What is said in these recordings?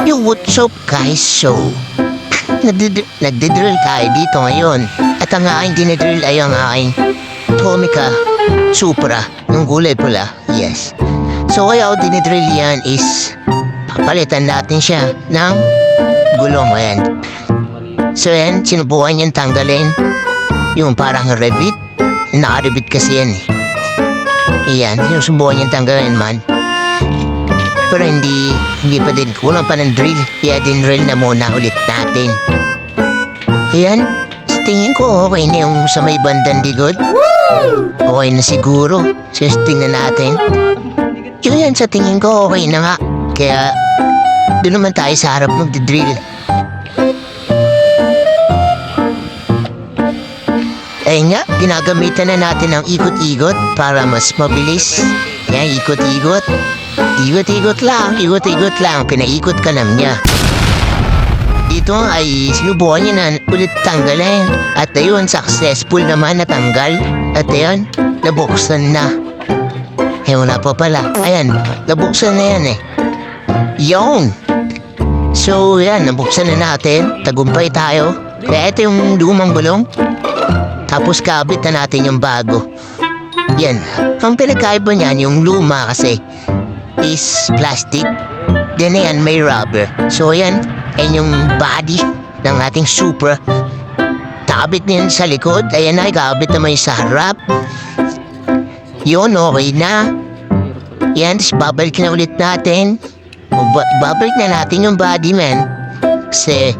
Yo, what's up guys? So, nagdidrill tayo dito ngayon. At ang aking dinidrill ay ang aking Tomica Supra, ng gulay pula. Yes. So, kaya ako dinidrill yan is papalitan natin siya ng gulong. Ayan. So, yan, sinubukan niyang tanggalin yung parang revit. Naka-revit kasi yan eh. Ayan, yung subukan niyang tanggalin man. Pero hindi pa din. Kulang pa ng drill. Kaya din-drill na muna ulit natin. Ayan. Sa tingin ko okay na yung sa may bandang likod. Okay na siguro. So tingnan natin. Yan, sa tingin ko okay na nga. Kaya doon naman tayo sa harap magdi-drill. Ayun nga, ginagamitan na natin ang ikot-ikot para mas mabilis. Yan, ikot-ikot. Ikot-ikot lang, pinaikot ka lang niya. Dito ay sinubukan niya na ulit tanggalin. At ayun, successful naman natanggal. At ayun, nabuksan na. Wala pa pala. Ayan, nabuksan na yan eh. Yun! So yan, nabuksan na natin. Tagumpay tayo. Kaya ito yung lumang gulong. Tapos kabit na natin yung bago. Yan, ang pinagkaiba niyan yung luma kasi is plastic. Then yan, may rubber. So yan, yung body ng ating Supra. Kabit niyan sa likod. Ayan na, kabit naman sa harap. Yun, okay na. Yan, tapos babalik na ulit natin. Babalik na natin yung body, man. Kasi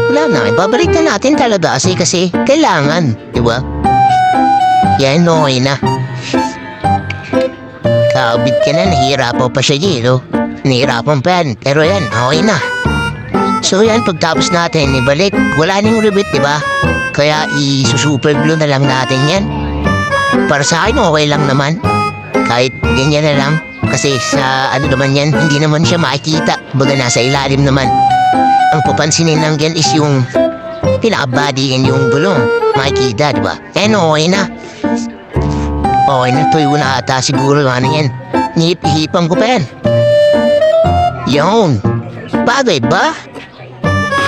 wala na, babalik na natin talaga kasi kailangan, di ba? Yan, okay na. Kabit ka na, nahihirapan pa siya dito. Nahihirapan pa yan, pero yan, okay na. So yan, pagtapos natin ibalik, wala nang ribit, di ba? Kaya isusuper glue na lang natin yan. Para sa akin, okay lang naman. Kahit ganyan na lang. Kasi sa ano naman yan, hindi naman siya makikita. Baga nasa ilalim naman. Ang papansinin lang yan is yung pinaka-body and yung gulong. Makikita, di ba? And okay na. Okay na, tuyo na ata siguro ano yan. Nihip-hipan ko pa yan. Yun. Bagay ba?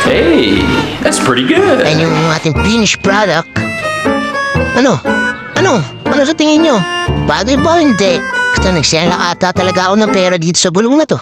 Hey, that's pretty good. And yung ating finished product. Ano sa tingin nyo? Bagay ba hindi? Basta nagsela ata talaga ako ng pera dito sa gulong na to.